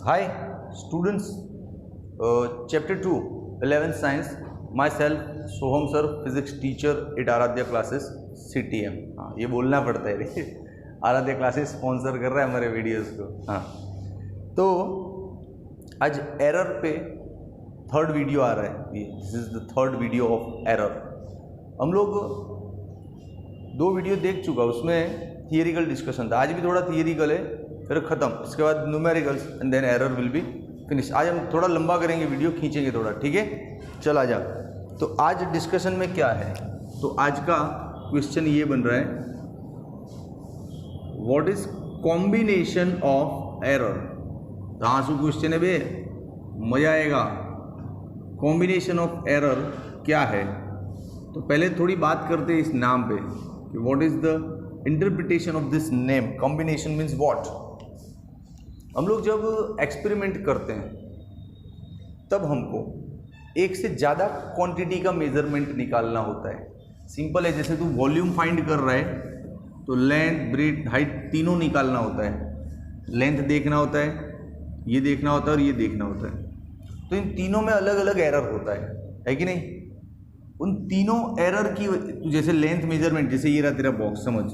Hi, students. Chapter 2, 11th Science. Myself, Soham sir, physics teacher at Aradhya classes CTM. हाँ, ये बोलना पड़ता है रे। आराध्या क्लासेस स्पॉन्सर कर रहा है हमारे वीडियोस को. हाँ, तो आज एरर पे थर्ड वीडियो आ रहा है. ये this is the third video of error. हम लोग दो वीडियो देख चुका, उसमें थियरिकल डिस्कशन था. आज भी थोड़ा थियरिकल है, फिर ख़त्म. इसके बाद numericals and then error will be finish. आज हम थोड़ा लंबा करेंगे, वीडियो खींचेंगे थोड़ा, ठीक है. चल आ जा. तो आज डिस्कशन में क्या है, तो आज का क्वेश्चन ये बन रहा है, what is combination of error. तो आंसू क्वेश्चन है बे, मजा आएगा. कॉम्बिनेशन ऑफ एरर क्या है. तो पहले थोड़ी बात करते हैं इस नाम पे कि what is the interpretation of this name. Combination means what. हम लोग जब एक्सपेरिमेंट करते हैं तब हमको एक से ज़्यादा क्वांटिटी का मेजरमेंट निकालना होता है. सिंपल है, जैसे तू वॉल्यूम फाइंड कर रहा है तो लेंथ, ब्रेथ, हाइट तीनों निकालना होता है. लेंथ देखना होता है, ये देखना होता है और ये देखना होता है. तो इन तीनों में अलग अलग एरर होता है कि नहीं. उन तीनों एरर की, जैसे लेंथ मेजरमेंट, जैसे ये रहा तेरा बॉक्स, समझ,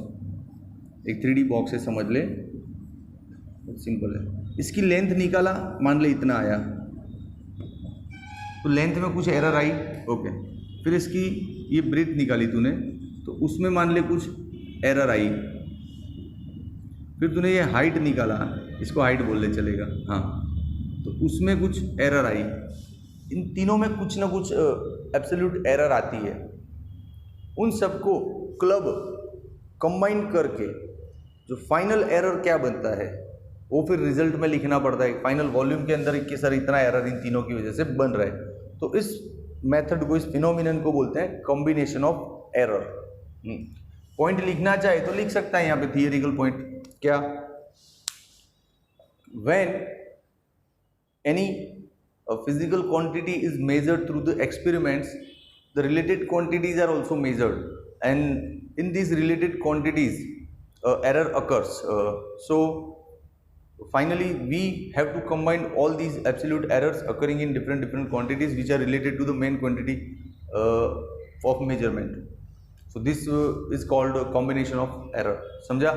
एक 3D बॉक्स है, समझ ले, सिंपल है. इसकी लेंथ निकाला, मान ले इतना आया, तो लेंथ में कुछ एरर आई, ओके. फिर इसकी ये ब्रेथ निकाली तूने, तो उसमें मान ले कुछ एरर आई. फिर तूने ये हाइट निकाला, इसको हाइट बोल ले चलेगा, हाँ, तो उसमें कुछ एरर आई. इन तीनों में कुछ ना कुछ एब्सोल्यूट एरर आती है. उन सबको क्लब कंबाइन करके जो फाइनल एरर क्या बनता है वो फिर रिजल्ट में लिखना पड़ता है. फाइनल वॉल्यूम के अंदर कि सर इतना एरर इन तीनों की वजह से बन रहा है. तो इस मेथड को, इस फिनोमिनन को बोलते हैं कॉम्बिनेशन ऑफ एरर. पॉइंट लिखना चाहे तो लिख सकता है यहाँ पे थियरिकल पॉइंट. क्या, when any physical quantity is measured through the experiments, the related quantities are also measured, and in these related quantities error occurs. So finally we have to combine all these absolute errors occurring in different quantities which are related to the main quantity of measurement. So this is called combination of error. समझा?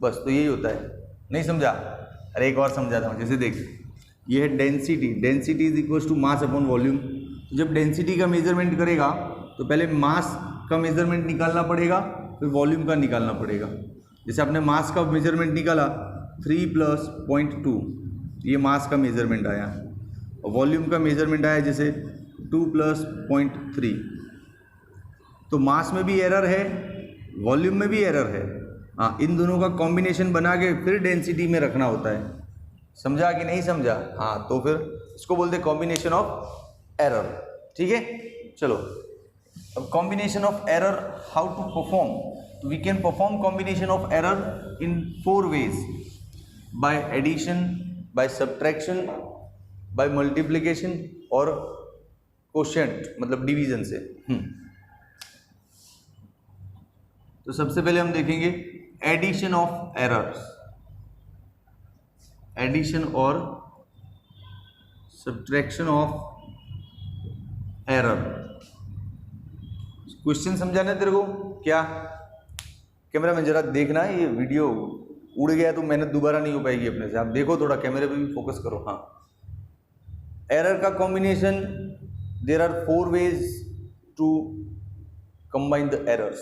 बस तो यही होता है. नहीं समझा? अरे एक और समझाता हूँ. जैसे देख, ये है density. Density is equal to mass upon volume. जब डेंसिटी का मेजरमेंट करेगा तो पहले मास का मेजरमेंट निकालना पड़ेगा, फिर वॉल्यूम का निकालना पड़ेगा. जैसे आपने मास का मेजरमेंट निकाला 3 + 0.2, ये मास का मेजरमेंट आया. और वॉल्यूम का मेजरमेंट आया जैसे 2 + 0.3. तो मास में भी एरर है, वॉल्यूम में भी एरर है. हाँ, इन दोनों का कॉम्बिनेशन बना के फिर डेंसिटी में रखना होता है. समझा कि नहीं समझा? हाँ, तो फिर इसको बोलते हैं कॉम्बिनेशन ऑफ एरर. ठीक है, चलो. अब combination of error, how to perform. तो we can perform combination of error in 4 ways. By addition, by subtraction, by multiplication और कोशेंट, मतलब डिवीजन से. तो सबसे पहले हम देखेंगे एडिशन ऑफ एरर्स. एडिशन और सब्ट्रैक्शन ऑफ एरर. क्वेश्चन समझाना तेरे को क्या? कैमरा में जरा देखना है, ये वीडियो उड़ गया तो मेहनत दोबारा नहीं हो पाएगी अपने से. आप देखो थोड़ा, कैमरे पे भी फोकस करो. हाँ, एरर का combination, there are 4 ways to combine the errors.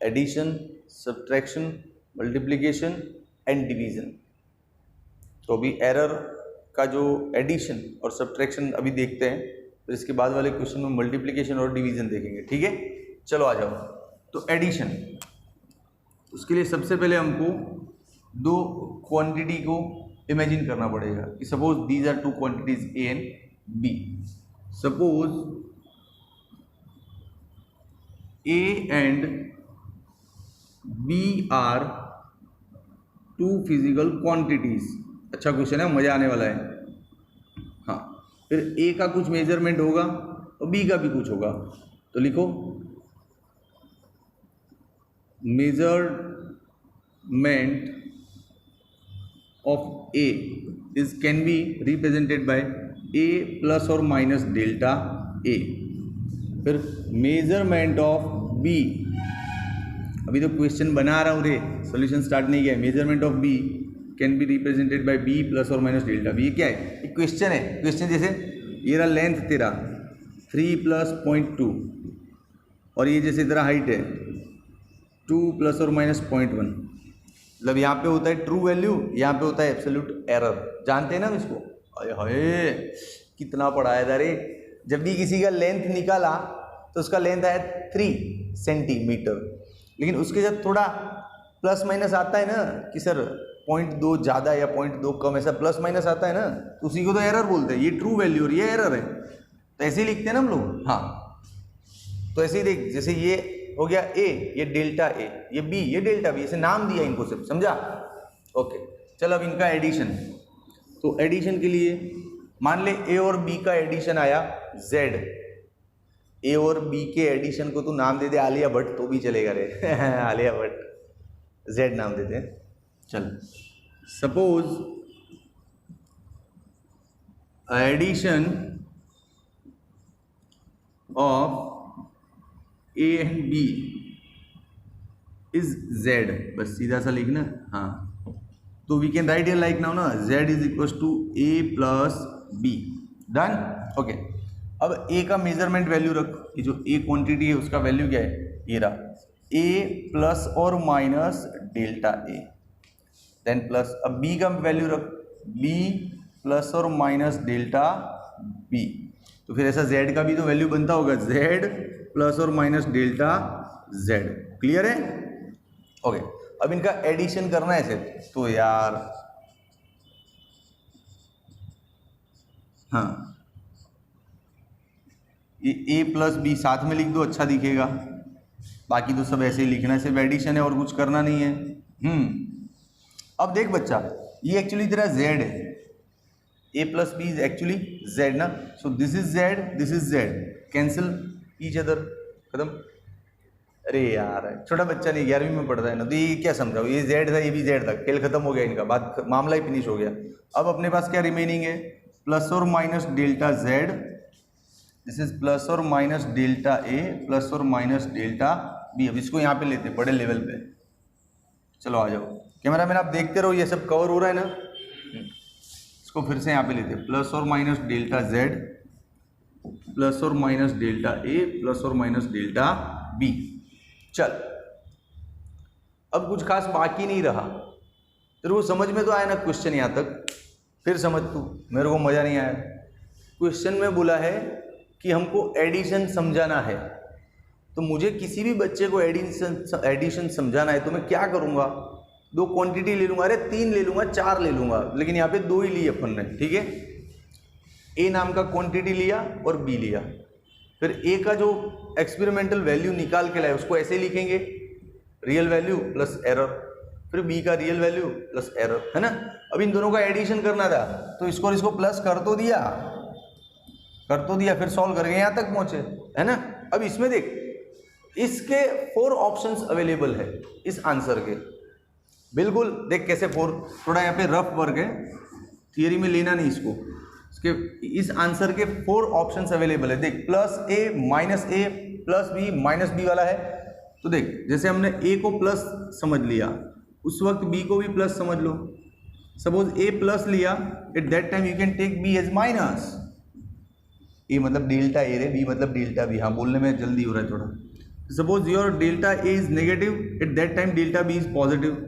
Addition, subtraction, multiplication and division. तो अभी एरर का जो एडिशन और सब्ट्रैक्शन अभी देखते हैं, फिर इसके बाद वाले क्वेश्चन में मल्टीप्लिकेशन और डिवीजन देखेंगे. ठीक है, चलो आ जाओ. तो एडिशन, उसके लिए सबसे पहले हमको दो क्वांटिटी को इमेजिन करना पड़ेगा कि suppose these are 2 quantities A and B. Suppose A and B are 2 physical quantities. अच्छा क्वेश्चन है, मज़ा आने वाला है. हाँ, फिर ए का कुछ मेजरमेंट होगा और बी का भी कुछ होगा. तो लिखो measurement of A is can be represented by A plus और माइनस डेल्टा ए। फिर मेजरमेंट ऑफ बी, अभी तो क्वेश्चन बना रहा हूँ रे, सॉल्यूशन स्टार्ट नहीं किया है। Measurement of B can be represented by B plus और माइनस डेल्टा बी। ये क्या है? एक क्वेश्चन है। क्वेश्चन जैसे ये रहा लेंथ तेरा 3 प्लस 0.2 और ये जैसे तेरा हाइट है 2 प्लस और माइनस 0.1, मतलब यहाँ पे होता है ट्रू वैल्यू, यहाँ पे होता है एब्सोल्यूट एरर। जानते हैं ना इसको? अरे हाय कितना पढ़ाया था रे। जब भी किसी का लेंथ निकाला तो उसका लेंथ आया 3 सेंटीमीटर, लेकिन उसके साथ थोड़ा प्लस माइनस आता है ना कि सर 0.2 ज़्यादा या 0.2 कम, ऐसा प्लस माइनस आता है ना, तो उसी को तो एरर बोलते हैं। ये ट्रू वैल्यू और ये एरर है, तो ऐसे ही लिखते हैं ना हम लोग। हाँ, तो ऐसे ही देख, जैसे ये हो गया ए, ये डेल्टा ए, ये बी, ये डेल्टा बी, ऐसे नाम दिया इनको सब, समझा? ओके, चल अब इनका एडिशन। तो एडिशन के लिए मान ले ए और बी का एडिशन आया जेड। ए और बी के एडिशन को तू नाम दे दे आलिया भट्ट तो भी चलेगा रे आलिया भट्ट, जेड नाम देते हैं। चल, suppose addition of A and B is Z, बस सीधा सा लिखना। हाँ, तो we can write here like now ना, Z is equal to A plus B. Done? Okay, अब ए का मेजरमेंट वैल्यू रख, ये जो ए क्वांटिटी है उसका वैल्यू क्या है? ये रहा ए प्लस और माइनस डेल्टा ए, देन प्लस, अब बी का वैल्यू रख, बी प्लस और माइनस डेल्टा बी। तो फिर ऐसा जेड का भी तो वैल्यू बनता होगा, जेड प्लस और माइनस डेल्टा जेड। क्लियर है? ओके, अब इनका एडिशन करना है ऐसे, तो यार हाँ, ये ए प्लस बी साथ में लिख दो, अच्छा दिखेगा। बाकी तो सब ऐसे ही लिखना है, सिर्फ एडिशन है और कुछ करना नहीं है। अब देख बच्चा, ये एक्चुअली तेरा जेड है, A plus B is actually Z ना, so this is Z, this is Z, cancel each other, खत्म। अरे यार छोटा बच्चा नहीं, 11वीं में पढ़ता है ना, तो ये क्या समझाओ, ये जेड था, ये भी जेड था, खेल खत्म हो गया इनका, बात मामला ही फिनिश हो गया। अब अपने पास क्या रिमेनिंग है? प्लस और minus delta Z, this is plus और माइनस डेल्टा ए प्लस और माइनस डेल्टा बी। अब इसको यहाँ पे लेते बड़े लेवल पे। चलो आ जाओ कैमरा मैन, आप देखते रहो, ये सब कवर हो रहा है ना। इसको फिर से यहाँ पे लेते, प्लस और माइनस डेल्टा जेड प्लस और माइनस डेल्टा ए प्लस और माइनस डेल्टा बी। चल, अब कुछ खास बाकी नहीं रहा, तेरे को समझ में तो आया ना क्वेश्चन यहाँ तक? फिर समझ तू, मेरे को मज़ा नहीं आया। क्वेश्चन में बोला है कि हमको एडिशन समझाना है, तो मुझे किसी भी बच्चे को एडिशन समझाना है तो मैं क्या करूँगा? 2 क्वांटिटी ले लूँगा, अरे 3 ले लूँगा, 4 ले लूँगा, लेकिन यहाँ पे 2 ही लिए अपन ने, ठीक है। ए नाम का क्वांटिटी लिया और बी लिया, फिर ए का जो एक्सपेरिमेंटल वैल्यू निकाल के लाए उसको ऐसे लिखेंगे, रियल वैल्यू प्लस एरर, फिर बी का रियल वैल्यू प्लस एरर, है ना। अब इन दोनों का एडिशन करना था, तो इसको और इसको प्लस कर तो दिया, फिर सॉल्व करके यहाँ तक पहुँचे, है ना। अब इसमें देख, इसके 4 ऑप्शंस अवेलेबल है इस आंसर के, बिल्कुल देख कैसे 4, थोड़ा यहाँ पे रफ वर्क है, थियरी में लेना नहीं इसको। इसके इस आंसर के 4 ऑप्शंस अवेलेबल है, देख, प्लस ए माइनस ए प्लस बी माइनस बी वाला है। तो देख, जैसे हमने ए को प्लस समझ लिया, उस वक्त बी को भी प्लस समझ लो। सपोज ए प्लस लिया, at that time you can take B as minus. A मतलब डेल्टा ए रे, बी मतलब डेल्टा बी, हाँ बोलने में जल्दी हो रहा है थोड़ा। Suppose your delta A is negative, at that time delta B is positive.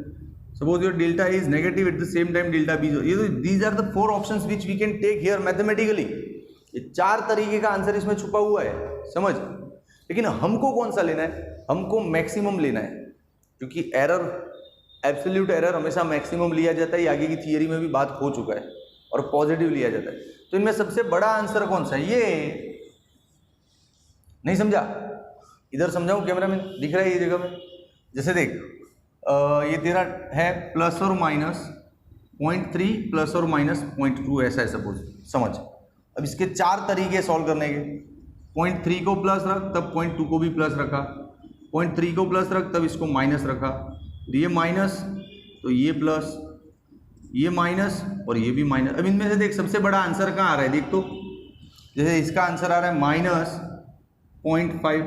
Suppose your delta A is negative, at the same time delta B is, these are the 4 options which we can take here mathematically. ये 4 तरीके का answer इसमें छुपा हुआ है, समझ। लेकिन हमको कौन सा लेना है? हमको मैक्सिमम लेना है, क्योंकि एरर, एब्सोल्यूट एरर हमेशा मैक्सिमम लिया जाता है, ये आगे की थियरी में भी बात हो चुका है, और पॉजिटिव लिया जाता है। तो इनमें सबसे बड़ा आंसर कौन सा है? ये नहीं समझा? इधर समझाऊं कैमरा में, दिख रहा है ये जगह में? जैसे देख, ये तेरा है प्लस और माइनस 0.3 प्लस और माइनस 0.2, ऐसा है सपोज, समझ। अब इसके 4 तरीके सॉल्व करने के, 0.3 को प्लस रख, तब 0.2 को भी प्लस रखा, 0.3 को प्लस रख, तब इसको माइनस रखा, ये माइनस तो ये प्लस, ये माइनस और ये भी माइनस। अब इनमें से देख सबसे बड़ा आंसर कहाँ आ रहा है, देख तो, जैसे इसका आंसर आ रहा है -0.5,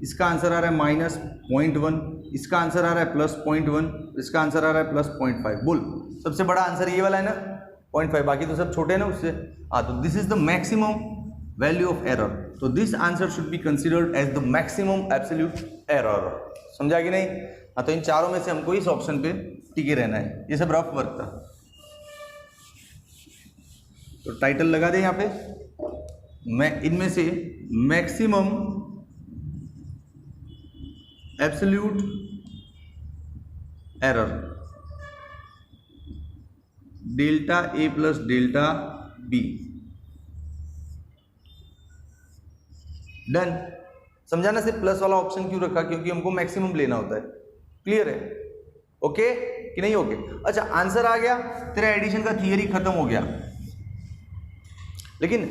इसका आंसर आ रहा है -0.1, इसका आंसर आ रहा है +0.1, इसका आंसर आ रहा है +0.5। बोल सबसे बड़ा आंसर ये वाला है ना 0.5, बाकी तो सब छोटे हैं ना उससे। हाँ, तो this is the maximum value of error, तो this answer should be considered as the maximum absolute error. समझा कि नहीं? हाँ, तो इन चारों में से हमको इस ऑप्शन पे टिके रहना है। ये सब रफ वर्क था, तो टाइटल लगा दे यहाँ पे, मैं इनमें से maximum absolute error delta A plus delta B. Done. समझा ना? सिर्फ प्लस वाला ऑप्शन क्यों रखा? क्योंकि हमको मैक्सिमम लेना होता है। क्लियर है? ओके कि नहीं? ओके। अच्छा, आंसर आ गया, तेरा एडिशन का थियरी खत्म हो गया। लेकिन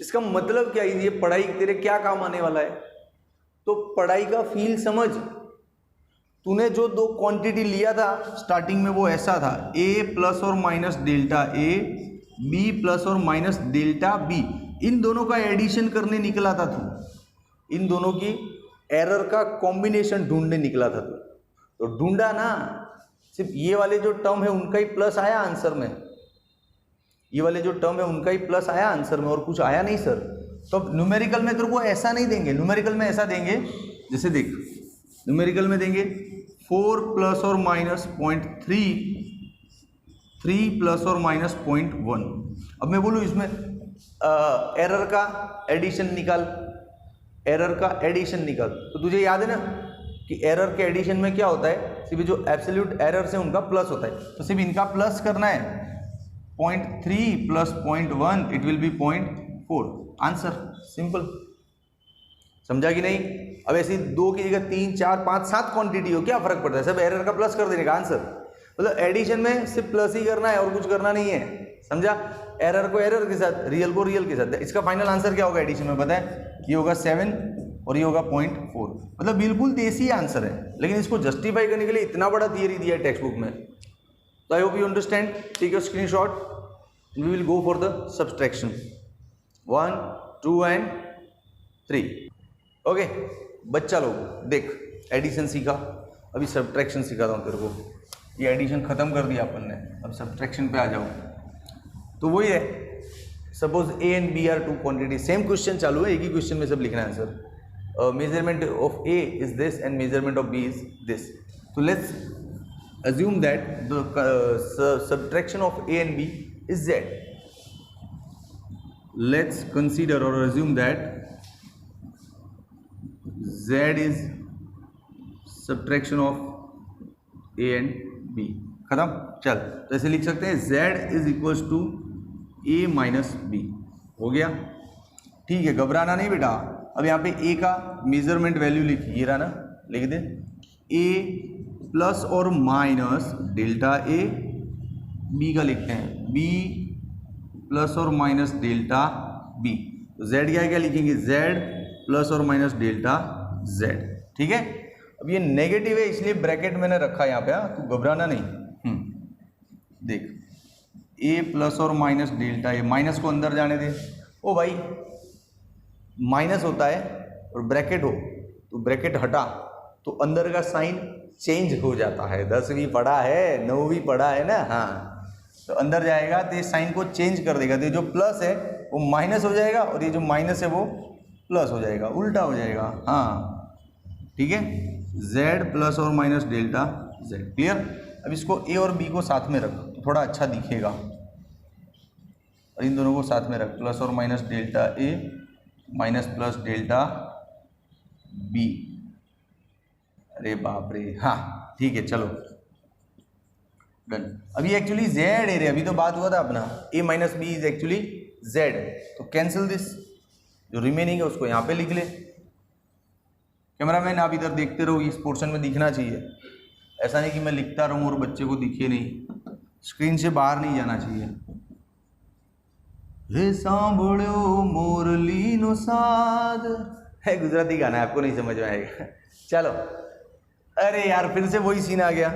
इसका मतलब क्या है? ये पढ़ाई तेरे क्या काम आने वाला है? तो पढ़ाई का फील समझ। तूने जो दो क्वांटिटी लिया था स्टार्टिंग में वो ऐसा था, a प्लस और minus delta a, b plus और माइनस डेल्टा b। इन दोनों का एडिशन करने निकला था तू, इन दोनों की एरर का कॉम्बिनेशन ढूंढने निकला था तू। तो ढूंढा ना, सिर्फ ये वाले जो टर्म है उनका ही प्लस आया आंसर में, ये वाले जो टर्म है उनका ही प्लस आया आंसर में, और कुछ आया नहीं सर। तो न्यूमेरिकल में तेरे को ऐसा नहीं देंगे, न्यूमेरिकल में ऐसा देंगे, जैसे देख न्यूमेरिकल में देंगे 4 प्लस और माइनस 0.3, 3 प्लस और माइनस 0.1। अब मैं बोलूँ इसमें एरर का एडिशन निकाल, एरर का एडिशन निकाल। तो तुझे याद है ना कि एरर के एडिशन में क्या होता है, सिर्फ जो एब्सोल्यूट एरर्स है उनका प्लस होता है। तो सिर्फ इनका प्लस करना है, 0.3 plus 0.1 it will B 0.4। Answer simple. समझा कि नहीं? अब ऐसी 2 की जगह 3, 4, 5, 7 क्वांटिटी हो, क्या फर्क पड़ता है? सब एरर का प्लस कर देने का आंसर। मतलब एडिशन में सिर्फ प्लस ही करना है और कुछ करना नहीं है। समझा? एरर को एरर के साथ, रियल को रियल के साथ। इसका फाइनल आंसर क्या होगा एडिशन में पता है? ये होगा 7 और ये होगा 0.4। मतलब बिल्कुल देसी आंसर है, लेकिन इसको जस्टिफाई करने के लिए इतना बड़ा थियरी दिया है टेक्स्ट बुक में। तो I hope you understand. Take your screenshot, we will go for the subtraction 1, 2 and 3। Okay बच्चा लोग देख, एडिशन सीखा, अभी सब्ट्रैक्शन सिखाता हूँ तेरे को। ये एडिशन खत्म कर दिया अपन ने, अब सब्ट्रैक्शन पे आ जाओ। तो वही है, suppose A and B are 2 quantity, same question चालू है, एक ही क्वेश्चन में सब लिखना है answer. Measurement of A is this and measurement of B is this. तो let's assume that the subtraction of a and b is z. Let's consider or assume that z is subtraction of a and b। खत्म। चल तो ऐसे लिख सकते हैं z is equals to a minus B. हो गया? ठीक है, घबराना नहीं बेटा। अब यहाँ पे a का मेजरमेंट वैल्यू लिख, ये रहा ना, लिख दे a प्लस और माइनस डेल्टा ए, बी का लिखते हैं b प्लस और माइनस डेल्टा बी। तो z क्या लिखेंगे? z प्लस और माइनस डेल्टा z। ठीक है? अब ये नेगेटिव है इसलिए ब्रैकेट मैंने रखा यहाँ पे, तो घबराना नहीं। देख a प्लस और माइनस डेल्टा ए, माइनस को अंदर जाने दे। ओ भाई माइनस होता है और ब्रैकेट हो तो ब्रैकेट हटा तो अंदर का साइन चेंज हो जाता है। 10वीं पढ़ा है, 9वीं पढ़ा है ना? हाँ, तो अंदर जाएगा तो ये साइन को चेंज कर देगा। तो ये जो प्लस है वो माइनस हो जाएगा और ये जो माइनस है वो प्लस हो जाएगा, उल्टा हो जाएगा। हाँ ठीक है, z प्लस और माइनस डेल्टा z। क्लियर? अब इसको a और b को साथ में रख तो थोड़ा अच्छा दिखेगा, और इन दोनों को साथ में रख, प्लस और minus delta a minus plus delta b। अरे बाप रे, हाँ ठीक है चलो डन। अभी एक्चुअली z है रे, अभी तो बात हुआ था अपना a minus B is actually z। तो कैंसिल दिस, जो रिमेनिंग है उसको यहाँ पे लिख ले। कैमरामैन आप इधर देखते रहो, इस पोर्शन में दिखना चाहिए, ऐसा नहीं कि मैं लिखता रहूँ और बच्चे को दिखे नहीं। स्क्रीन से बाहर नहीं जाना चाहिए। हे सांभळ्यो मोरलीनो साद है, गुजराती गाना है, आपको नहीं समझ में आएगा। चलो, अरे यार फिर से वही सीन आ गया।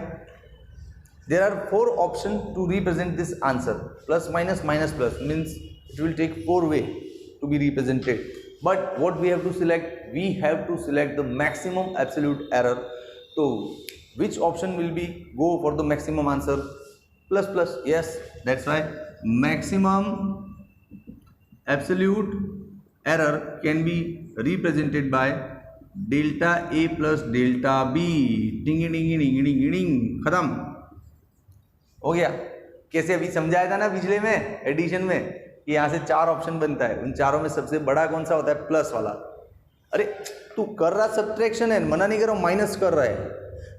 There are 4 options to represent this answer. Plus, minus, minus, plus means it will take 4 way to be represented. But what we have to select? We have to select the maximum absolute error. So, which option will be go for the maximum answer? Plus, plus. Yes, that's why maximum absolute error can be represented by delta A plus delta B. डिंग डिंग डिंग डिंग डिंग, खत्म हो गया। कैसे अभी समझाया था ना पिछले में एडिशन में कि यहाँ से 4 ऑप्शन बनता है, उन चारों में सबसे बड़ा कौन सा होता है? प्लस वाला। अरे तू कर रहा सब्ट्रैक्शन है, मना नहीं कर रहा हूँ, माइनस कर रहा है,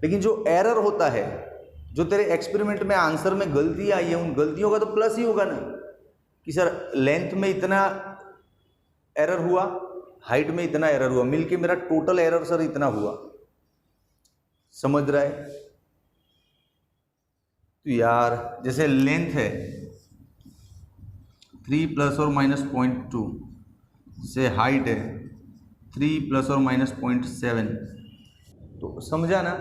लेकिन जो एरर होता है, जो तेरे एक्सपेरिमेंट में आंसर में गलती आई है, उन गलतियों का तो प्लस ही होगा ना। कि सर लेंथ में इतना एरर हुआ, हाइट में इतना एरर हुआ, मिलके मेरा टोटल एरर सर इतना हुआ। समझ रहा है? तो यार जैसे लेंथ है 3 प्लस और माइनस 0.2 से हाइट है 3 प्लस और माइनस 0.7, तो समझा ना।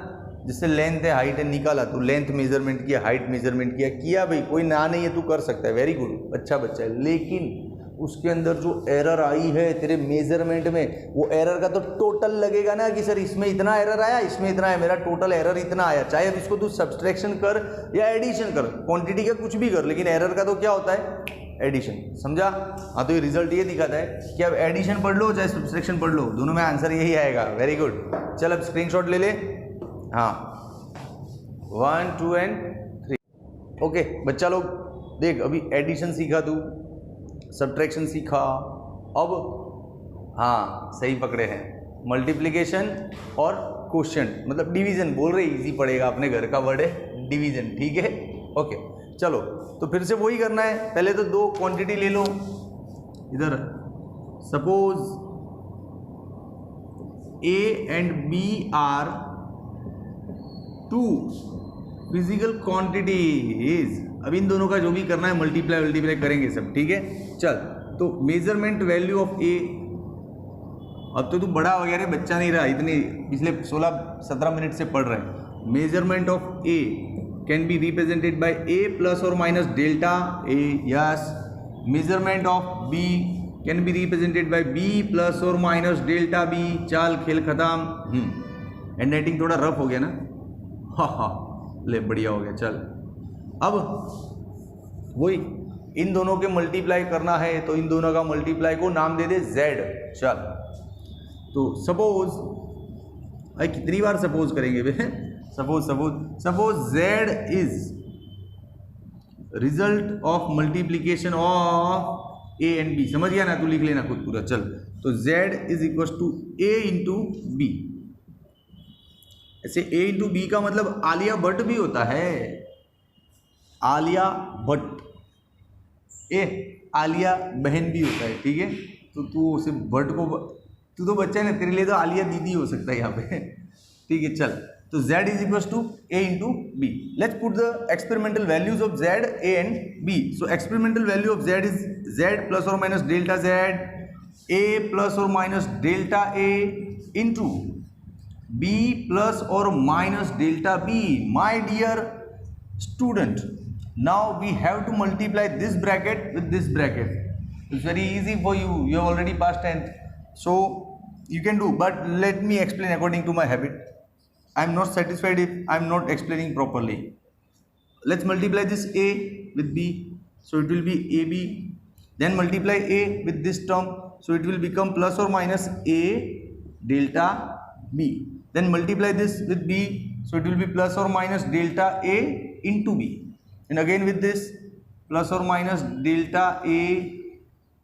जैसे लेंथ है हाइट है, निकाला तो लेंथ मेजरमेंट किया, हाइट मेजरमेंट किया भाई, कोई ना नहीं है, तू कर सकता है, वेरी गुड, अच्छा बच्चा है। लेकिन उसके अंदर जो एरर आई है तेरे मेजरमेंट में, वो एरर का तो टोटल लगेगा ना कि सर इसमें इतना एरर आया, इसमें इतना है, मेरा टोटल एरर इतना आया। चाहे अब इसको तू सब्सट्रैक्शन कर या एडिशन कर, क्वांटिटी का कुछ भी कर, लेकिन एरर का तो क्या होता है? एडिशन। समझा? हाँ, तो ये रिजल्ट ये दिखाता है कि अब एडिशन पढ़ लो चाहे सब्सट्रैक्शन पढ़ लो, दोनों में आंसर यही आएगा। Very good. चल अब स्क्रीनशॉट ले ले। हाँ, 1 2 एंड 3। ओके बच्चा लोग देख, अभी एडिशन सीखा तू, सब्ट्रैक्शन सीखा, अब हाँ सही पकड़े हैं, मल्टीप्लिकेशन और क्वोशिएंट, मतलब डिवीजन बोल रहे, इजी पड़ेगा, अपने घर का वर्ड है डिवीजन, ठीक है। ओके चलो, तो फिर से वही करना है। पहले तो 2 क्वांटिटी ले लो इधर। Suppose A and B are 2 physical quantities. अब इन दोनों का जो भी करना है मल्टीप्लाई करेंगे सब, ठीक है। चल, तो मेजरमेंट वैल्यू ऑफ ए, अब तो तू बड़ा वगैरह बच्चा नहीं रहा, इतने पिछले 16-17 मिनट से पढ़ रहे हैं। Measurement of A can be represented by A plus और minus delta A, yes. Measurement of B can be represented by B plus और माइनस डेल्टा बी। चाल खेल खत्म। एंड राइटिंग थोड़ा रफ हो गया ना, हाँ ले बढ़िया हो गया। चल अब वही इन दोनों के मल्टीप्लाई करना है, तो इन दोनों का मल्टीप्लाई को नाम दे दे z। चल, तो सपोज, अरे कितनी बार सपोज करेंगे बे? Suppose z is result of multiplication of a and b। समझ गया ना? तू लिख लेना खुद पूरा। चल, तो z is equal to a into B. ऐसे a इंटू बी का मतलब आलिया भट्ट भी होता है, आलिया भट्ट, आलिया बहन भी होता है, ठीक है। तो तू उसे भट्ट को, तू तो बच्चा है ना, तेरे लिए तो आलिया दीदी हो सकता है यहाँ पे, ठीक है। चल, तो z is equal to a into B. Let's put the experimental values of z, a and b। So experimental value of z is z plus और minus delta z, a plus और minus delta a into b plus और minus delta b। My dear student, now we have to multiply this bracket with this bracket. It's very easy for you, you have already passed 10th, so you can do, but let me explain according to my habit. I am not satisfied if I am not explaining properly. Let's multiply this a with b, so it will be ab, then multiply a with this term, so it will become plus or minus a delta b, then multiply this with b, so it will be plus or minus delta a into b, and again with this plus or minus delta a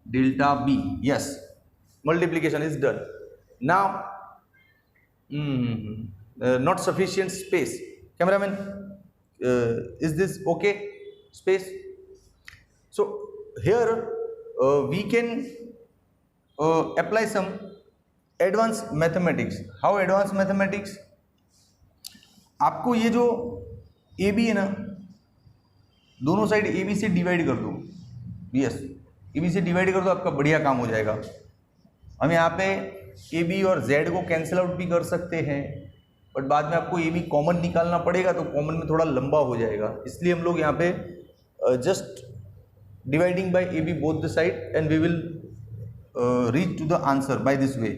delta b. Yes, multiplication is done. Now not sufficient space, cameraman, is this okay space? So here we can apply some advanced mathematics. How advanced mathematics? आपको ये जो A B है ना, दोनों side A B से divide कर दो। Yes, A B से डिवाइड कर दो, आपका बढ़िया काम हो जाएगा। हम यहाँ पे ए बी और जेड को कैंसिल आउट भी कर सकते हैं, बट बाद में आपको ए बी कॉमन निकालना पड़ेगा, तो कॉमन में थोड़ा लंबा हो जाएगा, इसलिए हम लोग यहाँ पे just dividing by A B both the side and we will reach to the answer by this way.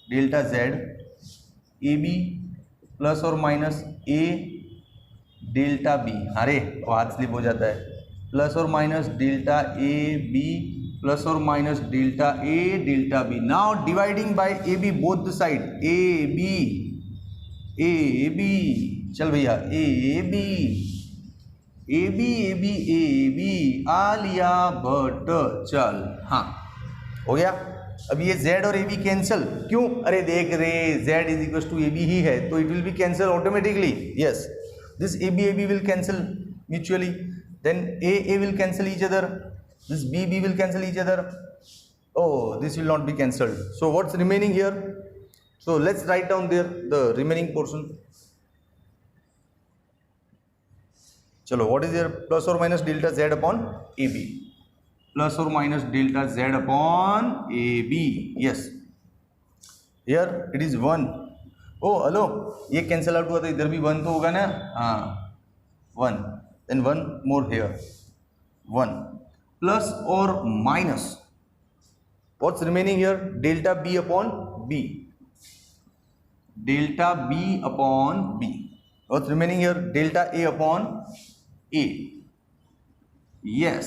Delta Z A B plus और माइनस ए डेल्टा बी, अरे हाथ स्लिप हो जाता है, प्लस और minus delta A B plus और minus delta A delta B. Now dividing by A B both the side, A B, चल भैया A B A B A B A B, Alia Bhatt, चल हाँ हो गया। अब ये z और ए बी कैंसिल, क्यों? अरे देख रे z is equal to A B ही है, तो it will be cancel automatically. Yes, this A B will cancel mutually, then A will cancel each other, this b will cancel each other, oh this will not be cancelled, so what's remaining here? So let's write down there the remaining portion. Chalo, what is here? Plus or minus delta z upon ab, plus or minus delta z upon ab, yes, here it is 1, oh hello, ये cancel out हुआ तो इधर भी 1 तो होगा ना, हाँ 1, then 1 more here, 1 plus or minus, what's remaining here? Delta b upon b, delta b upon b, what's remaining here? Delta a upon a, yes,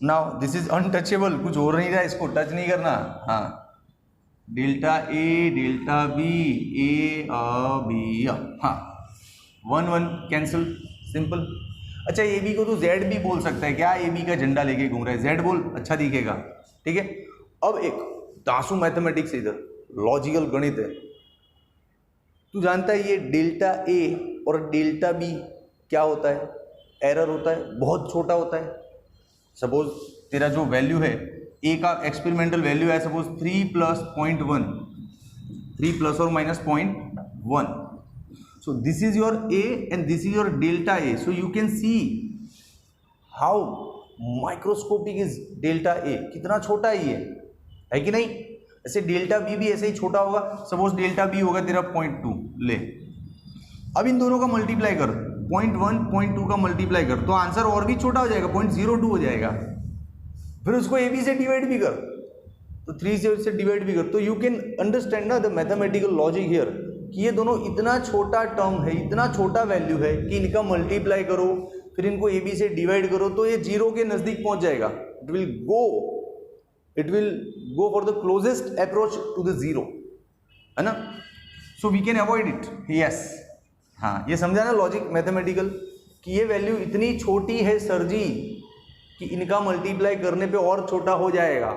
now this is untouchable, कुछ हो नहीं रहा, इसको टच नहीं करना, हाँ delta a delta b a b, हाँ 1 1 cancel, simple. अच्छा ए बी को तो जेड भी बोल सकता है क्या? ए बी का झंडा लेके घूम रहा है, जेड बोल, अच्छा दिखेगा, ठीक है। अब एक दासू मैथमेटिक्स, इधर लॉजिकल गणित है, तू जानता है ये डेल्टा ए और डेल्टा बी क्या होता है? एरर होता है, बहुत छोटा होता है। सपोज तेरा जो वैल्यू है ए का एक्सपेरिमेंटल वैल्यू है सपोज 3 प्लस 0.1, 3 प्लस और minus 0.1, so this is your a and this is your delta a, so you can see how microscopic is delta a, कितना छोटा है कि नहीं? ऐसे डेल्टा बी भी ऐसे ही छोटा होगा, सपोज डेल्टा बी होगा तेरा 0.2, ले अब इन दोनों का मल्टीप्लाई कर, 0.1 0.2 का मल्टीप्लाई कर, तो आंसर और भी छोटा हो जाएगा, 0.02 हो जाएगा, फिर उसको ए बी से डिवाइड भी कर, तो 3 से डिवाइड भी कर, तो यू कैन अंडरस्टैंड ना द मैथमेटिकल लॉजिक हियर, कि ये दोनों इतना छोटा टर्म है, इतना छोटा वैल्यू है कि इनका मल्टीप्लाई करो फिर इनको ए बी से डिवाइड करो तो ये जीरो के नज़दीक पहुंच जाएगा, it will go for the closest approach to the zero, है ना, so we can avoid it, yes, हाँ ये समझा ना लॉजिक मैथमेटिकल, कि ये वैल्यू इतनी छोटी है सर जी कि इनका मल्टीप्लाई करने पे और छोटा हो जाएगा,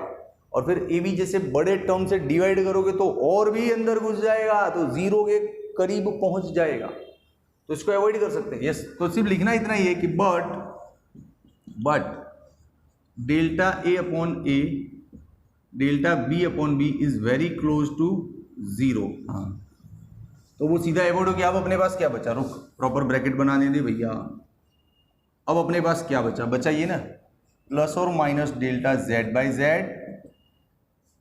और फिर ए बी जैसे बड़े टर्म से डिवाइड करोगे तो और भी अंदर घुस जाएगा, तो जीरो के करीब पहुंच जाएगा, तो इसको अवॉइड कर सकते हैं। यस, तो सिर्फ लिखना इतना ही है कि but delta A upon A delta B upon B is very close to zero, हाँ तो वो सीधा अवॉइड हो गया। अब अपने पास क्या बचा, रुक प्रॉपर ब्रैकेट बनाने दे भैया, अब अपने पास क्या बचा ये ना, प्लस और minus delta Z by Z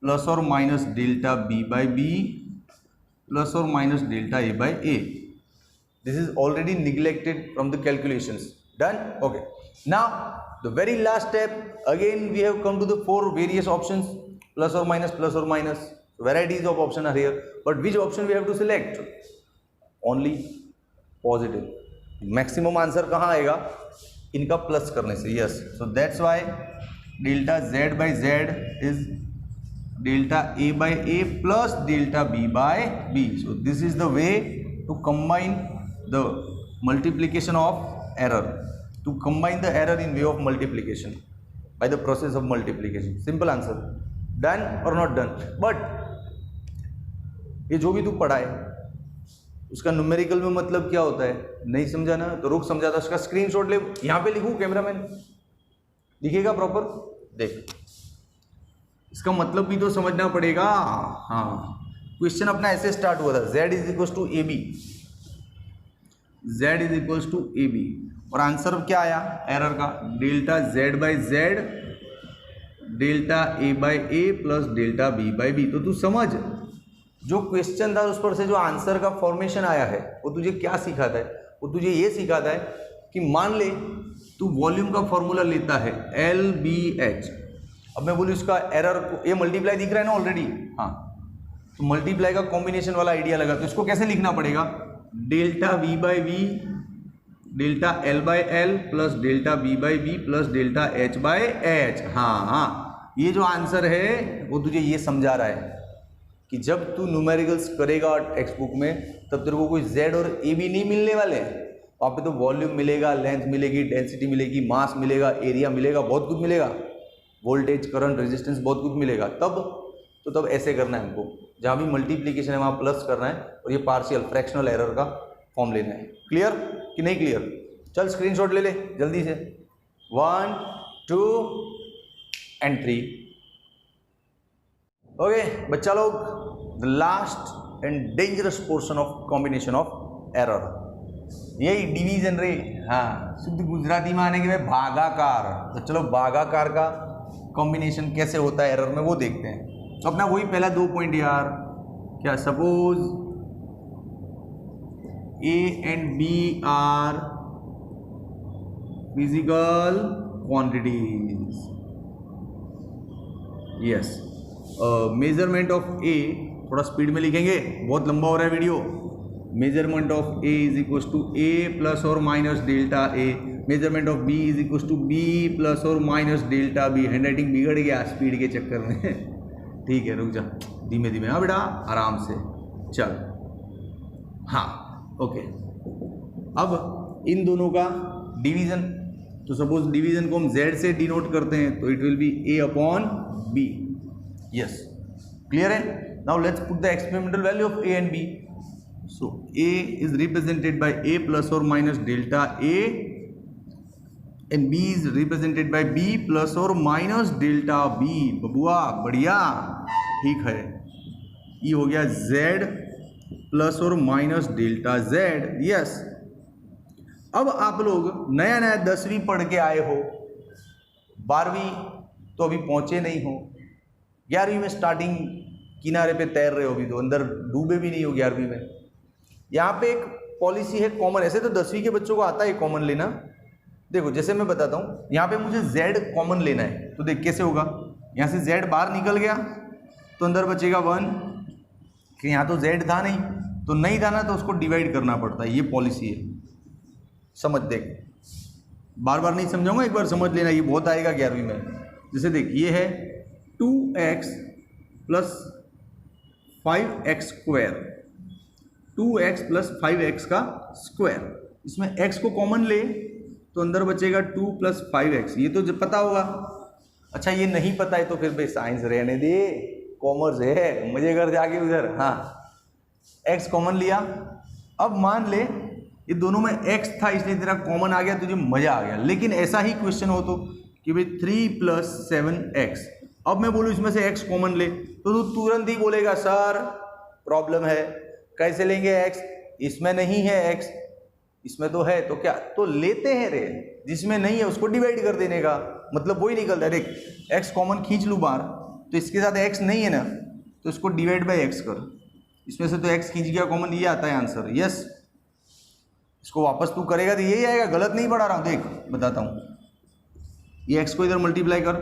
plus और minus delta B by B plus और minus delta A by A, this is already neglected from the calculations, done, okay, now the very last step, again we have come to the 4 various options, plus or minus, varieties of option are here, but which option we have to select? Only positive, maximum answer कहाँ आएगा? इनका plus करने से, yes, so that's why delta z by z is delta a by a plus delta b by b, so this is the way to combine the multiplication of error, to combine the error in way of multiplication by the process of multiplication, simple answer, done or not done। but ये जो भी तू पढ़ा है उसका numerical में मतलब क्या होता है, नहीं समझा ना तो रुक समझाता, उसका स्क्रीनशॉट ले, यहाँ पे लिखूँ कैमरामैन, दिखेगा प्रॉपर, देख इसका मतलब भी तो समझना पड़ेगा। हाँ क्वेश्चन अपना ऐसे स्टार्ट हुआ था, z is equal to A B, z is equal to A B, और आंसर क्या आया एरर का, delta z by Z delta a by A plus delta b by B. तो तू समझ जो क्वेश्चन था उस पर से जो आंसर का फॉर्मेशन आया है वो तुझे क्या सिखाता है? वो तुझे ये सिखाता है कि मान ले तू वॉल्यूम का फॉर्मूला लेता है LBH। अब मैं बोलूँ इसका एरर को, ये मल्टीप्लाई दिख रहा है ना ऑलरेडी, हाँ, तो मल्टीप्लाई का कॉम्बिनेशन वाला आइडिया लगा, तो इसको कैसे लिखना पड़ेगा? Delta V/V delta L/L plus delta V/V plus delta H/H। हाँ, ये जो आंसर है वो तुझे ये समझा रहा है कि जब तू न्यूमेरिकल्स करेगा टेक्स्ट बुक में तब तेरे को कोई Z और A भी नहीं मिलने वाले हैं। वहाँ पे तो वॉल्यूम मिलेगा, लेंथ मिलेगी, डेंसिटी मिलेगी, मास मिलेगा, एरिया मिलेगा, बहुत कुछ मिलेगा, वोल्टेज, करंट, रेजिस्टेंस, बहुत कुछ मिलेगा। तब ऐसे करना है हमको, जहाँ भी मल्टीप्लीकेशन है वहाँ प्लस करना है और ये पार्शियल फ्रैक्शनल एरर का फॉर्म लेना है। क्लियर कि नहीं क्लियर? चल स्क्रीनशॉट ले ले जल्दी से, 1 2 एंड 3। ओके बच्चा लोग, the last and dangerous portion of combination of error, यही डिवीजन रे। हाँ, शुद्ध गुजराती में आने के बाद भागाकार। तो चलो भागाकार का कॉम्बिनेशन कैसे होता है एरर में वो देखते हैं। तो अपना वही पहला 2 पॉइंट यार, क्या suppose A and B are physical quantities. Yes, measurement of A, थोड़ा स्पीड में लिखेंगे, बहुत लंबा हो रहा है video. Measurement of A is equal to A plus और minus delta A। Measurement of B is equal to B plus और minus delta B। Handwriting बिगड़ गया स्पीड के चक्कर में। ठीक है, रुक जा, धीमे धीमे, हाँ बेटा आराम से चल। हाँ ओके, अब इन दोनों का डिवीजन, तो सपोज डिवीजन को हम Z से डिनोट करते हैं तो it will be A upon B। Yes, clear है? Now let's put the experimental value of A and B। So A is represented by A plus और minus delta A and B is represented by B plus और minus delta B। बबुआ बढ़िया, ठीक है, ये हो गया Z प्लस और माइनस डेल्टा Z। यस, अब आप लोग नया नया 10वीं पढ़ के आए हो, 12वीं तो अभी पहुंचे नहीं हो, 11वीं में स्टार्टिंग किनारे पे तैर रहे हो, अभी तो अंदर डूबे भी नहीं हो 11वीं में। यहाँ पे एक पॉलिसी है कॉमन, ऐसे तो 10वीं के बच्चों को आता है कॉमन लेना। देखो जैसे मैं बताता हूँ, यहाँ पे मुझे Z कॉमन लेना है, तो देख कैसे होगा, यहाँ से Z बाहर निकल गया तो अंदर बचेगा 1, कि यहाँ तो Z था नहीं, तो नहीं था ना, तो उसको डिवाइड करना पड़ता है, ये पॉलिसी है। समझ, देख बार बार नहीं समझाऊंगा, एक बार समझ लेना, ये बहुत आएगा 11वीं में। जैसे देख, ये है 2x plus 5x square, 2x plus 5x का स्क्वायर, इसमें x को कॉमन ले तो अंदर बचेगा 2 प्लस 5x। ये तो जब पता होगा। अच्छा ये नहीं पता है तो फिर भाई साइंस रहने दे, कॉमर्स है, मजे कर जाके उधर। हाँ, x कॉमन लिया, अब मान ले ये दोनों में x था इसलिए तेरा कॉमन आ गया, तुझे मजा आ गया। लेकिन ऐसा ही क्वेश्चन हो तो कि भाई 3 प्लस 7x, अब मैं बोलूँ इसमें से x कॉमन ले तो तू तुरंत ही बोलेगा सर प्रॉब्लम है, कैसे लेंगे x, इसमें नहीं है x, इसमें तो है, तो क्या, तो लेते हैं रे, जिसमें नहीं है उसको डिवाइड कर देने का मतलब वही निकलता है। देख x कॉमन खींच लूँ बाहर, तो इसके साथ x नहीं है ना, तो इसको डिवाइड बाय x कर, इसमें से तो x खींच गया कॉमन, ये आता है आंसर। यस, इसको वापस तू करेगा तो यही आएगा, गलत नहीं पढ़ा रहा हूँ, देख बताता हूँ। ये x को इधर मल्टीप्लाई कर,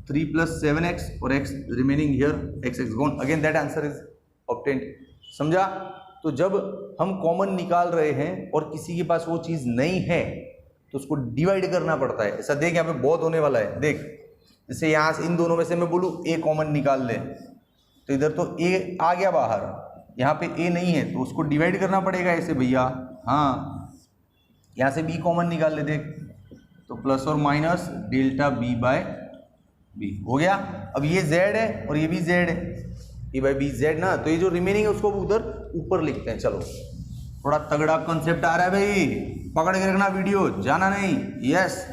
3 प्लस 7x और x remaining here, x gone, again that answer is obtained. समझा? तो जब हम कॉमन निकाल रहे हैं और किसी के पास वो चीज़ नहीं है तो उसको डिवाइड करना पड़ता है। ऐसा देख, यहाँ पे बहुत होने वाला है। देख जैसे यहाँ से इन दोनों में से मैं बोलूँ a कॉमन निकाल ले, तो इधर तो a आ गया बाहर, यहाँ पे a नहीं है तो उसको डिवाइड करना पड़ेगा ऐसे भैया। हाँ, यहाँ से b कॉमन निकाल ले, देख तो प्लस और minus delta b by b हो गया। अब ये z है और ये भी z है, a बाई बी z ना, तो ये जो रिमेनिंग है उसको उधर ऊपर लिखते हैं। चलो थोड़ा तगड़ा कॉन्सेप्ट आ रहा है भाई, पकड़ के रखना वीडियो, जाना नहीं। यस,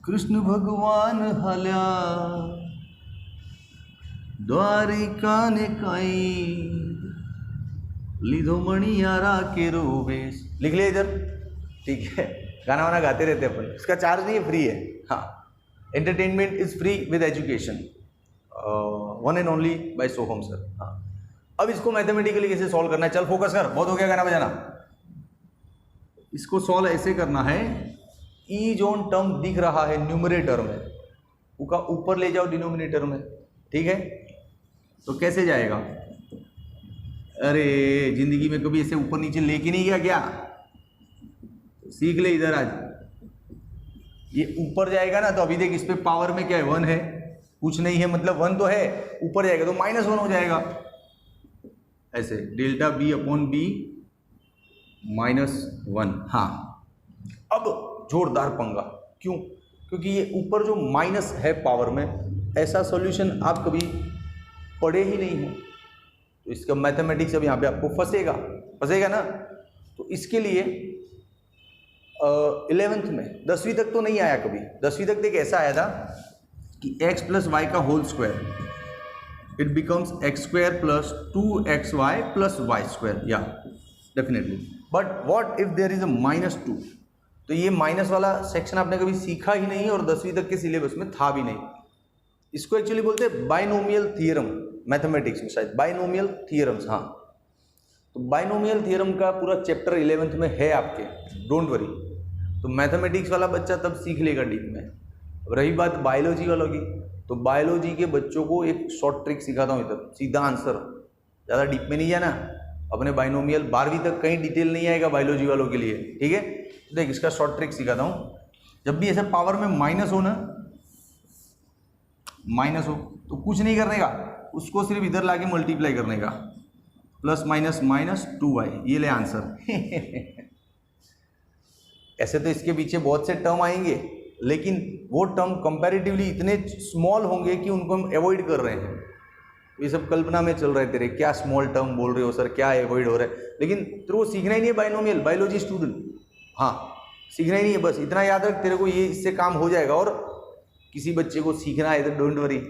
कृष्ण भगवान हल्या द्वारिका ने काई, लीधो मणियारा के रोवेश, लिख लिया इधर, ठीक है। गाना वाना गाते रहते हैं अपन, इसका चार्ज नहीं है, फ्री है। हाँ, entertainment is free with education, one and only by Soham sir. हाँ, अब इसको मैथमेटिकली कैसे सॉल्व करना है, चल फोकस कर, बहुत हो गया गाना बजाना। इसको सॉल्व ऐसे करना है, ई जोन टर्म दिख रहा है न्यूमरेटर में, उसका ऊपर ले जाओ डिनोमिनेटर में, ठीक है। तो कैसे जाएगा, अरे जिंदगी में कभी ऐसे ऊपर नीचे लेके नहीं गया क्या, सीख ले इधर आज। ये ऊपर जाएगा ना, तो अभी देख इस पे पावर में क्या है, 1 है, कुछ नहीं है, मतलब 1 तो है, ऊपर जाएगा तो -1 हो जाएगा, ऐसे डेल्टा बी अपॉन बी -1। हाँ, अब जोरदार पंगा, क्यों, क्योंकि ये ऊपर जो माइनस है पावर में, ऐसा सॉल्यूशन आप कभी पढ़े ही नहीं हो, तो इसका मैथमेटिक्स अब यहाँ पे आपको फंसेगा ना। तो इसके लिए 11th में, 10वीं तक तो नहीं आया कभी, 10वीं तक देख ऐसा आया था कि x + y का whole square it becomes x² + 2xy + y², या definitely. But what if there is a -2, तो ये माइनस वाला सेक्शन आपने कभी सीखा ही नहीं और 10वीं तक के सिलेबस में था भी नहीं। इसको एक्चुअली बोलते हैं बाइनोमियल थियरम, मैथमेटिक्स में शायद बाइनोमियल थियरम्स। हाँ, तो बाइनोमियल थियरम का पूरा चैप्टर 11th में है आपके, डोंट वरी। तो मैथमेटिक्स वाला बच्चा तब सीख लेगा डीप में। अब रही बात बायोलॉजी वालों की, तो बायोलॉजी के बच्चों को एक शॉर्ट ट्रिक सिखाता हूँ इधर, सीधा आंसर, ज़्यादा डीप में नहीं जाना। अपने बाइनोमियल 12वीं तक कहीं डिटेल नहीं आएगा बायोलॉजी वालों के लिए, ठीक है। देख इसका शॉर्ट ट्रिक सिखाता हूँ, जब भी ऐसे पावर में माइनस हो ना, माइनस हो तो कुछ नहीं करने का, उसको सिर्फ इधर लाके मल्टीप्लाई करने का, +-2y, ये ले आंसर। ऐसे तो इसके पीछे बहुत से टर्म आएंगे, लेकिन वो टर्म कंपैरेटिवली इतने स्मॉल होंगे कि उनको हम अवॉइड कर रहे हैं। ये सब कल्पना में चल रहे तेरे, क्या स्मॉल टर्म बोल रहे हो सर, क्या अवॉइड हो रहा है, लेकिन तेरे को सीखना ही नहीं है बाइनोमियल, बायोलॉजी स्टूडेंट। हाँ, सीखना ही नहीं है, बस इतना याद रख, तेरे को ये इससे काम हो जाएगा। और किसी बच्चे को सीखना है तो डोंट वरी,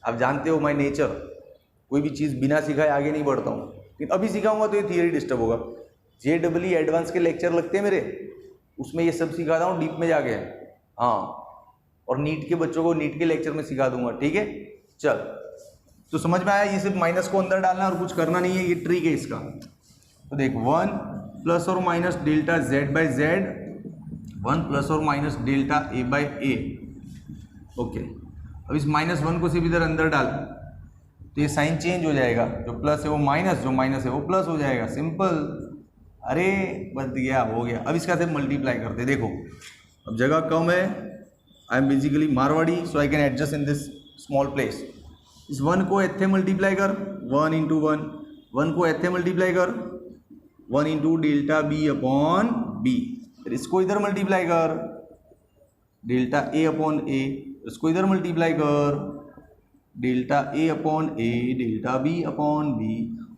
आप जानते हो माय नेचर, कोई भी चीज़ बिना सिखाए आगे नहीं बढ़ता हूँ, लेकिन अभी सिखाऊंगा तो ये थियरी डिस्टर्ब होगा। JEE एडवांस के लेक्चर लगते हैं मेरे, उसमें ये सब सिखाता हूँ डीप में जाके। हाँ, और नीट के बच्चों को नीट के लेक्चर में सिखा दूंगा, ठीक है। चल, तो समझ में आया, ये सिर्फ माइनस को अंदर डालना और कुछ करना नहीं है, ये ट्रिक है इसका। तो देख 1 ± delta z/z, 1 ± delta a/a। Okay, अब इस -1 को सिर्फ इधर अंदर डाल, तो ये साइन चेंज हो जाएगा, जो प्लस है वो माइनस, जो माइनस है वो प्लस हो जाएगा, सिंपल। अरे बच गया, हो गया। अब इसका सिर्फ मल्टीप्लाई करते, देखो अब जगह कम है, I am basically Marwari, so I can adjust in this small place. इस 1 को ऐसे मल्टीप्लाई कर, 1 × 1, 1 को ऐसे मल्टीप्लाई कर, 1 × डेल्टा b/b। फिर इसको इधर मल्टीप्लाई कर, डेल्टा a/a, इसको इधर मल्टीप्लाई कर, डेल्टा a/a, डेल्टा b/b।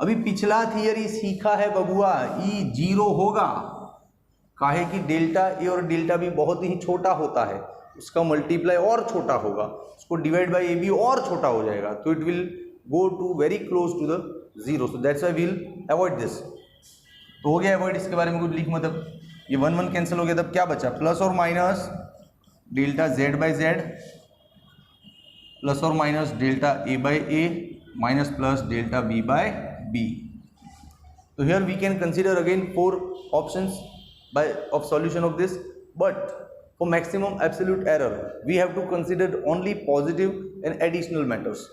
अभी पिछला थियरी सीखा है बबुआ, ई 0 होगा, काहे कि डेल्टा a और डेल्टा b बहुत ही छोटा होता है, उसका मल्टीप्लाई और छोटा होगा, उसको डिवाइड बाय ab और छोटा हो जाएगा, तो it will go to very close to the 0, so that's why we will avoid this. तो हो गया अवॉइड, इसके बारे में कुछ लिख मत। अब ये 1 कैंसिल हो गया, तब क्या बचा, प्लस और माइनस डेल्टा z/z प्लस और minus delta a/a minus plus delta b/b। तो here we can consider again 4 options of solution of this, but for maximum absolute error we have to consider only positive and additional matters.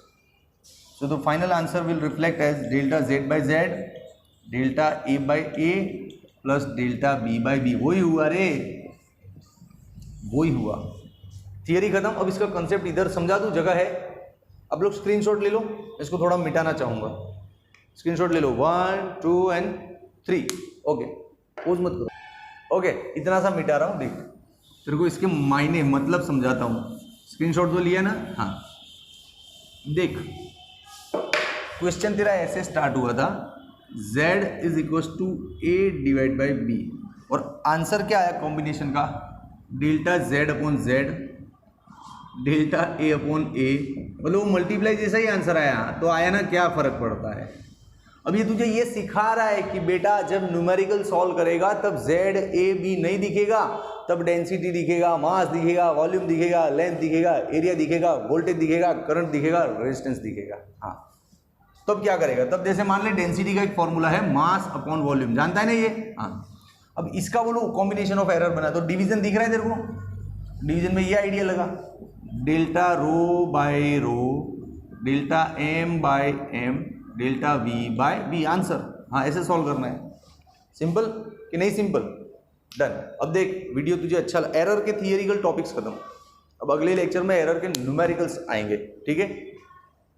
So the final answer will reflect as delta z/z, delta a/a plus delta b/b। वही हुआ रे, वही हुआ, theory खत्म। अब इसका concept इधर समझा दूँ, जगह है। अब लोग स्क्रीनशॉट ले लो, इसको थोड़ा मिटाना चाहूँगा, स्क्रीनशॉट ले लो 1 2 and 3। ओके, पोज मत करो। ओके, इतना सा मिटा रहा हूँ, देख तेरे को इसके मायने मतलब समझाता हूँ। स्क्रीनशॉट तो लिया ना, हाँ देख, क्वेश्चन तेरा ऐसे स्टार्ट हुआ था, z = a/b, और आंसर क्या आया कॉम्बिनेशन का, डेल्टा z/z, डेल्टा a/a, मतलब वो मल्टीप्लाई जैसा ही आंसर आया, तो आया ना, क्या फ़र्क पड़ता है। अब ये तुझे ये सिखा रहा है कि बेटा जब न्यूमेरिकल सॉल्व करेगा तब जेड ए बी नहीं दिखेगा, तब डेंसिटी दिखेगा, मास दिखेगा, वॉल्यूम दिखेगा, लेंथ दिखेगा, एरिया दिखेगा, वोल्टेज दिखेगा, करंट दिखेगा, रेजिस्टेंस दिखेगा। हाँ, तब क्या करेगा, तब जैसे मान ले डेंसिटी का एक फॉर्मूला है मास अपॉन वॉल्यूम, जानता है ना ये। हाँ, अब इसका बोलो कॉम्बिनेशन ऑफ एरर बना, तो डिवीजन दिख रहा है तेरे को, डिवीजन में ये आइडिया लगा, delta rho by rho, delta M by M, delta V by V, answer. हाँ, ऐसे सॉल्व करना है। सिंपल कि नहीं सिंपल? डन। अब देख वीडियो तुझे अच्छा एरर के थियरिकल टॉपिक्स खत्म, अब अगले लेक्चर में एरर के न्यूमेरिकल्स आएंगे, ठीक है।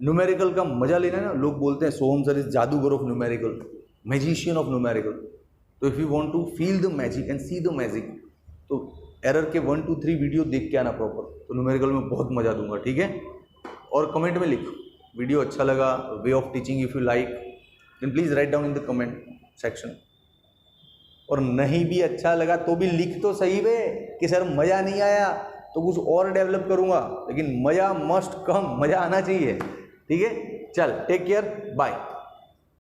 न्यूमेरिकल का मजा लेना है ना, लोग बोलते हैं सोहम सर इज जादूगर of numerical, magician of numerical. तो if you want to feel the magic and see the magic, तो एरर के 1 2 3 वीडियो देख के आना प्रॉपर, तो न्यूमेरिकल में बहुत मजा दूंगा, ठीक है। और कमेंट में लिख वीडियो अच्छा लगा, way of teaching if you like, then please write down in the comment section. और नहीं भी अच्छा लगा तो भी लिख तो सही बे कि सर मज़ा नहीं आया, तो कुछ और डेवलप करूँगा, लेकिन मज़ा मस्ट कम, मज़ा आना चाहिए, ठीक है। चल, टेक केयर, बाय।